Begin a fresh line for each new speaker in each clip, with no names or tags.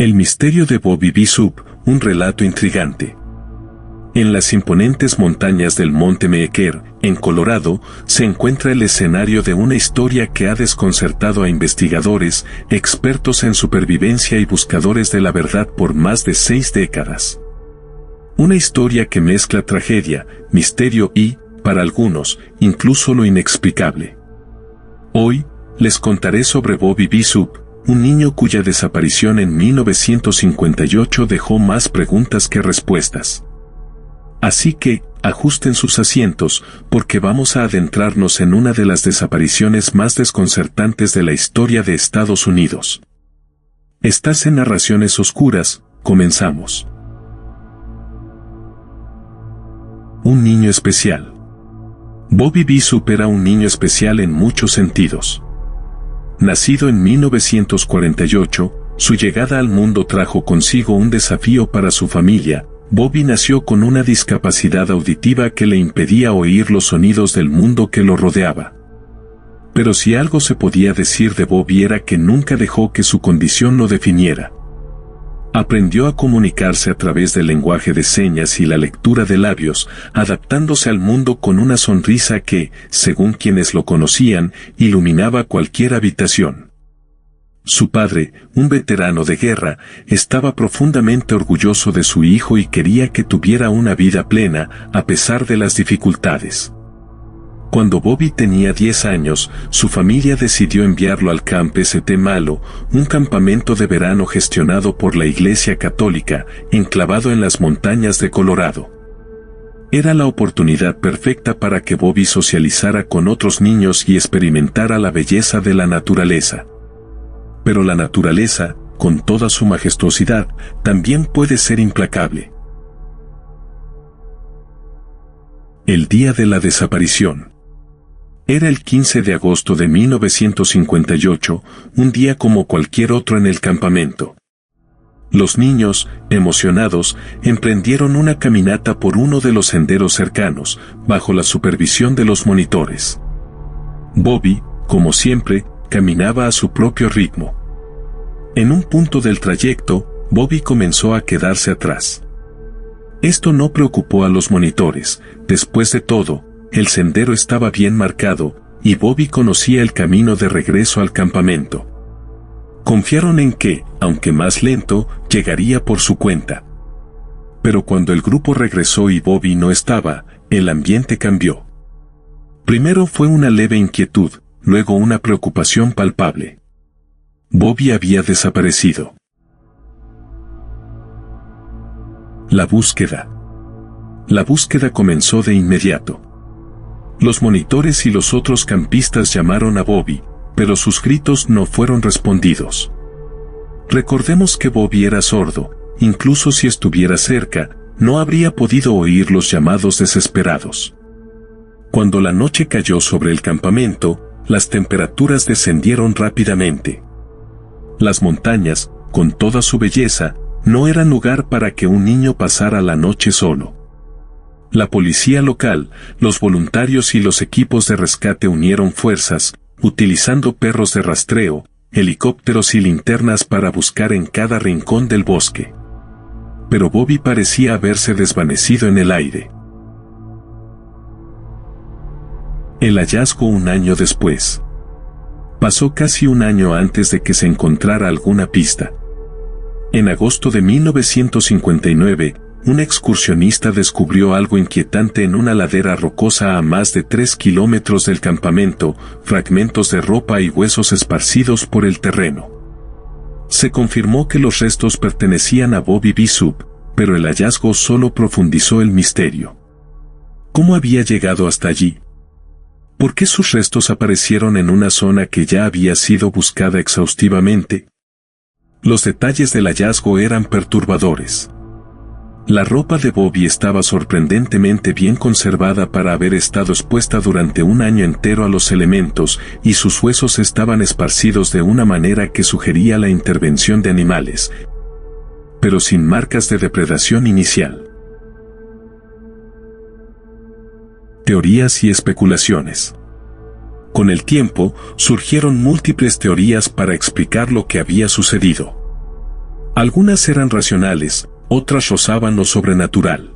El misterio de Bobby Bishop, un relato intrigante. En las imponentes montañas del Monte Meeker, en Colorado, se encuentra el escenario de una historia que ha desconcertado a investigadores, expertos en supervivencia y buscadores de la verdad por más de 6 décadas. Una historia que mezcla tragedia, misterio y, para algunos, incluso lo inexplicable. Hoy, les contaré sobre Bobby Bishop, un niño cuya desaparición en 1958 dejó más preguntas que respuestas. Así que, ajusten sus asientos, porque vamos a adentrarnos en una de las desapariciones más desconcertantes de la historia de Estados Unidos. Estás en Narraciones Oscuras, comenzamos. Un niño especial. Bobby Bishop era un niño especial en muchos sentidos. Nacido en 1948, su llegada al mundo trajo consigo un desafío para su familia. Bobby nació con una discapacidad auditiva que le impedía oír los sonidos del mundo que lo rodeaba. Pero si algo se podía decir de Bobby era que nunca dejó que su condición lo definiera. Aprendió a comunicarse a través del lenguaje de señas y la lectura de labios, adaptándose al mundo con una sonrisa que, según quienes lo conocían, iluminaba cualquier habitación. Su padre, un veterano de guerra, estaba profundamente orgulloso de su hijo y quería que tuviera una vida plena, a pesar de las dificultades. Cuando Bobby tenía 10 años, su familia decidió enviarlo al Camp St. Malo, un campamento de verano gestionado por la Iglesia Católica, enclavado en las montañas de Colorado. Era la oportunidad perfecta para que Bobby socializara con otros niños y experimentara la belleza de la naturaleza. Pero la naturaleza, con toda su majestuosidad, también puede ser implacable. El día de la desaparición. Era el 15 de agosto de 1958, un día como cualquier otro en el campamento. Los niños, emocionados, emprendieron una caminata por uno de los senderos cercanos, bajo la supervisión de los monitores. Bobby, como siempre, caminaba a su propio ritmo. En un punto del trayecto, Bobby comenzó a quedarse atrás. Esto no preocupó a los monitores. Después de todo, el sendero estaba bien marcado, y Bobby conocía el camino de regreso al campamento. Confiaron en que, aunque más lento, llegaría por su cuenta. Pero cuando el grupo regresó y Bobby no estaba, el ambiente cambió. Primero fue una leve inquietud, luego una preocupación palpable. Bobby había desaparecido. La búsqueda. La búsqueda comenzó de inmediato. Los monitores y los otros campistas llamaron a Bobby, pero sus gritos no fueron respondidos. Recordemos que Bobby era sordo, incluso si estuviera cerca, no habría podido oír los llamados desesperados. Cuando la noche cayó sobre el campamento, las temperaturas descendieron rápidamente. Las montañas, con toda su belleza, no eran lugar para que un niño pasara la noche solo. La policía local, los voluntarios y los equipos de rescate unieron fuerzas, utilizando perros de rastreo, helicópteros y linternas para buscar en cada rincón del bosque. Pero Bobby parecía haberse desvanecido en el aire. El hallazgo un año después. Pasó casi un año antes de que se encontrara alguna pista. En agosto de 1959, un excursionista descubrió algo inquietante en una ladera rocosa a más de 3 kilómetros del campamento, fragmentos de ropa y huesos esparcidos por el terreno. Se confirmó que los restos pertenecían a Bobby Bishop, pero el hallazgo solo profundizó el misterio. ¿Cómo había llegado hasta allí? ¿Por qué sus restos aparecieron en una zona que ya había sido buscada exhaustivamente? Los detalles del hallazgo eran perturbadores. La ropa de Bobby estaba sorprendentemente bien conservada para haber estado expuesta durante un año entero a los elementos, y sus huesos estaban esparcidos de una manera que sugería la intervención de animales, pero sin marcas de depredación inicial. Teorías y especulaciones. Con el tiempo, surgieron múltiples teorías para explicar lo que había sucedido. Algunas eran racionales, otras rozaban lo sobrenatural.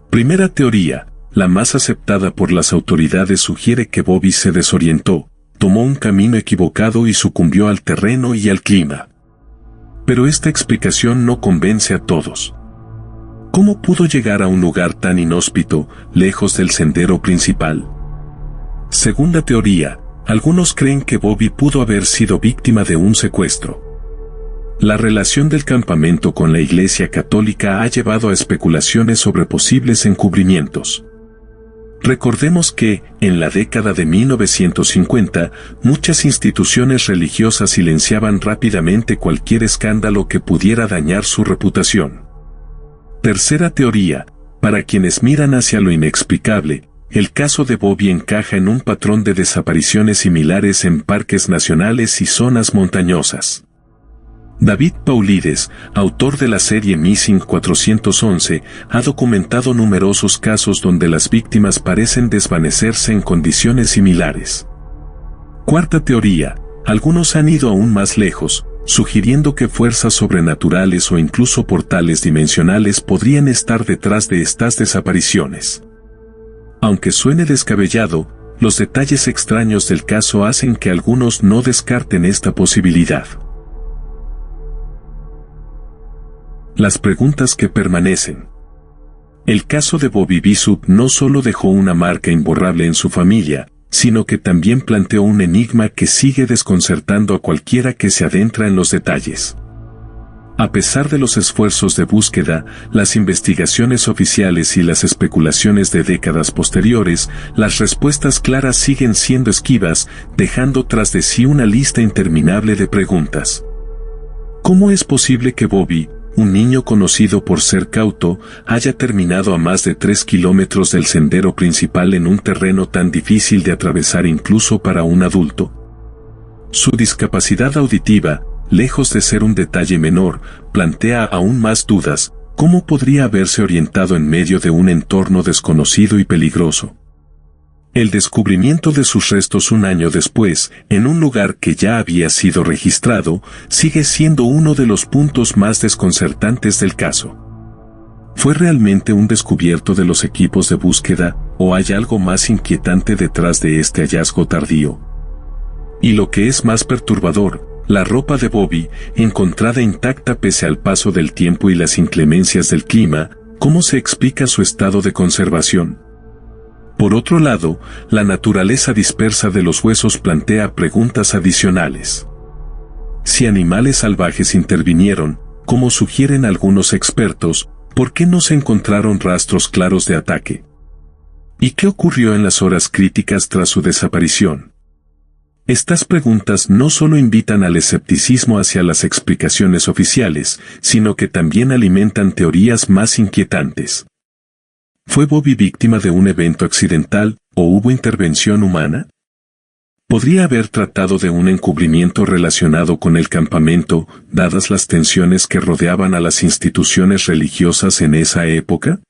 Primera teoría, la más aceptada por las autoridades, sugiere que Bobby se desorientó, tomó un camino equivocado y sucumbió al terreno y al clima. Pero esta explicación no convence a todos. ¿Cómo pudo llegar a un lugar tan inhóspito, lejos del sendero principal? Segunda teoría, algunos creen que Bobby pudo haber sido víctima de un secuestro. La relación del campamento con la Iglesia Católica ha llevado a especulaciones sobre posibles encubrimientos. Recordemos que, en la década de 1950, muchas instituciones religiosas silenciaban rápidamente cualquier escándalo que pudiera dañar su reputación. Tercera teoría, para quienes miran hacia lo inexplicable, el caso de Bobby encaja en un patrón de desapariciones similares en parques nacionales y zonas montañosas. David Paulides, autor de la serie Missing 411, ha documentado numerosos casos donde las víctimas parecen desvanecerse en condiciones similares. Cuarta teoría, algunos han ido aún más lejos, sugiriendo que fuerzas sobrenaturales o incluso portales dimensionales podrían estar detrás de estas desapariciones. Aunque suene descabellado, los detalles extraños del caso hacen que algunos no descarten esta posibilidad. Las preguntas que permanecen. El caso de Bobby Bishop no solo dejó una marca imborrable en su familia, sino que también planteó un enigma que sigue desconcertando a cualquiera que se adentra en los detalles. A pesar de los esfuerzos de búsqueda, las investigaciones oficiales y las especulaciones de décadas posteriores, las respuestas claras siguen siendo esquivas, dejando tras de sí una lista interminable de preguntas. ¿Cómo es posible que Bobby, un niño conocido por ser cauto, haya terminado a más de 3 kilómetros del sendero principal en un terreno tan difícil de atravesar incluso para un adulto? Su discapacidad auditiva, lejos de ser un detalle menor, plantea aún más dudas. ¿Cómo podría haberse orientado en medio de un entorno desconocido y peligroso? El descubrimiento de sus restos un año después, en un lugar que ya había sido registrado, sigue siendo uno de los puntos más desconcertantes del caso. ¿Fue realmente un descubierto de los equipos de búsqueda, o hay algo más inquietante detrás de este hallazgo tardío? Y lo que es más perturbador, la ropa de Bobby, encontrada intacta pese al paso del tiempo y las inclemencias del clima, ¿cómo se explica su estado de conservación? Por otro lado, la naturaleza dispersa de los huesos plantea preguntas adicionales. Si animales salvajes intervinieron, como sugieren algunos expertos, ¿por qué no se encontraron rastros claros de ataque? ¿Y qué ocurrió en las horas críticas tras su desaparición? Estas preguntas no solo invitan al escepticismo hacia las explicaciones oficiales, sino que también alimentan teorías más inquietantes. ¿Fue Bobby víctima de un evento accidental, o hubo intervención humana? ¿Podría haber tratado de un encubrimiento relacionado con el campamento, dadas las tensiones que rodeaban a las instituciones religiosas en esa época?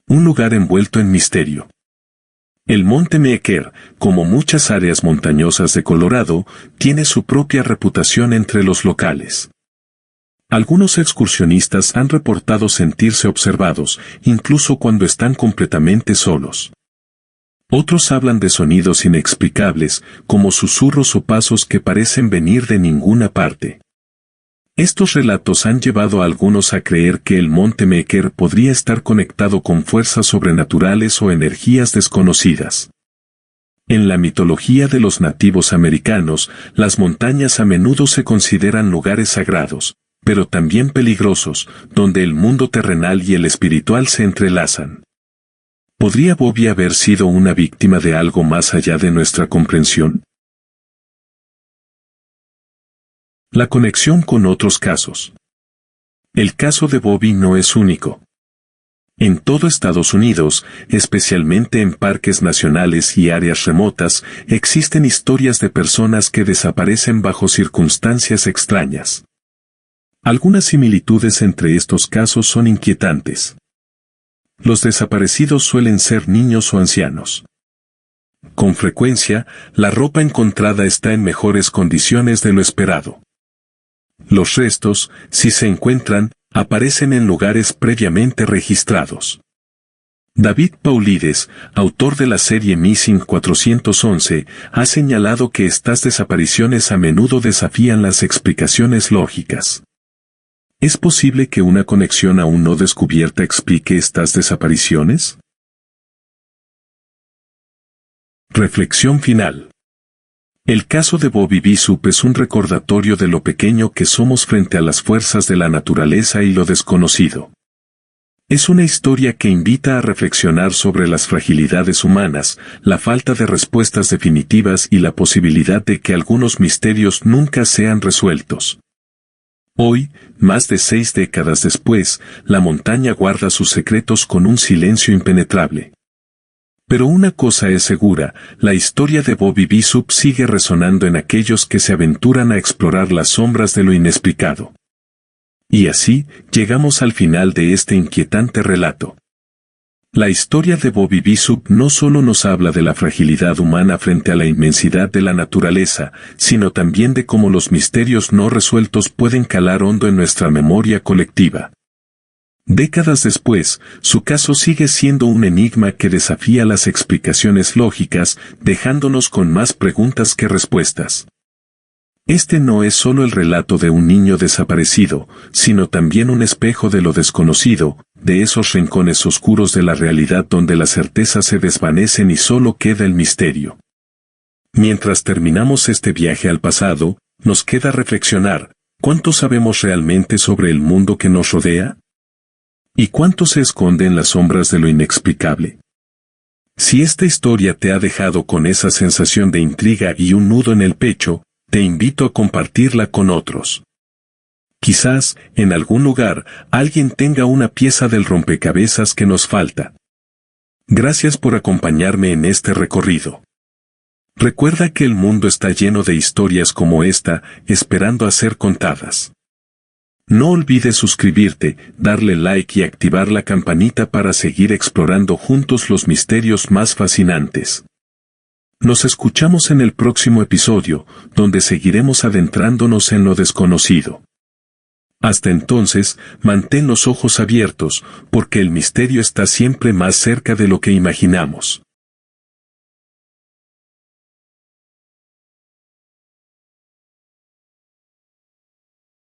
Un lugar envuelto en misterio. El Monte Meeker, como muchas áreas montañosas de Colorado, tiene su propia reputación entre los locales. Algunos excursionistas han reportado sentirse observados, incluso cuando están completamente solos. Otros hablan de sonidos inexplicables, como susurros o pasos que parecen venir de ninguna parte. Estos relatos han llevado a algunos a creer que el Monte Meeker podría estar conectado con fuerzas sobrenaturales o energías desconocidas. En la mitología de los nativos americanos, las montañas a menudo se consideran lugares sagrados, pero también peligrosos, donde el mundo terrenal y el espiritual se entrelazan. ¿Podría Bobby haber sido una víctima de algo más allá de nuestra comprensión? La conexión con otros casos. El caso de Bobby no es único. En todo Estados Unidos, especialmente en parques nacionales y áreas remotas, existen historias de personas que desaparecen bajo circunstancias extrañas. Algunas similitudes entre estos casos son inquietantes. Los desaparecidos suelen ser niños o ancianos. Con frecuencia, la ropa encontrada está en mejores condiciones de lo esperado. Los restos, si se encuentran, aparecen en lugares previamente registrados. David Paulides, autor de la serie Missing 411, ha señalado que estas desapariciones a menudo desafían las explicaciones lógicas. ¿Es posible que una conexión aún no descubierta explique estas desapariciones? Reflexión final. El caso de Bobby Bishop es un recordatorio de lo pequeño que somos frente a las fuerzas de la naturaleza y lo desconocido. Es una historia que invita a reflexionar sobre las fragilidades humanas, la falta de respuestas definitivas y la posibilidad de que algunos misterios nunca sean resueltos. Hoy, más de 6 décadas después, la montaña guarda sus secretos con un silencio impenetrable. Pero una cosa es segura, la historia de Bobby Bishop sigue resonando en aquellos que se aventuran a explorar las sombras de lo inexplicado. Y así, llegamos al final de este inquietante relato. La historia de Bobby Bishop no solo nos habla de la fragilidad humana frente a la inmensidad de la naturaleza, sino también de cómo los misterios no resueltos pueden calar hondo en nuestra memoria colectiva. Décadas después, su caso sigue siendo un enigma que desafía las explicaciones lógicas, dejándonos con más preguntas que respuestas. Este no es solo el relato de un niño desaparecido, sino también un espejo de lo desconocido, de esos rincones oscuros de la realidad donde las certezas se desvanecen y solo queda el misterio. Mientras terminamos este viaje al pasado, nos queda reflexionar, ¿cuánto sabemos realmente sobre el mundo que nos rodea? ¿Y cuánto se esconde en las sombras de lo inexplicable? Si esta historia te ha dejado con esa sensación de intriga y un nudo en el pecho, te invito a compartirla con otros. Quizás, en algún lugar, alguien tenga una pieza del rompecabezas que nos falta. Gracias por acompañarme en este recorrido. Recuerda que el mundo está lleno de historias como esta, esperando a ser contadas. No olvides suscribirte, darle like y activar la campanita para seguir explorando juntos los misterios más fascinantes. Nos escuchamos en el próximo episodio, donde seguiremos adentrándonos en lo desconocido. Hasta entonces, mantén los ojos abiertos, porque el misterio está siempre más cerca de lo que imaginamos.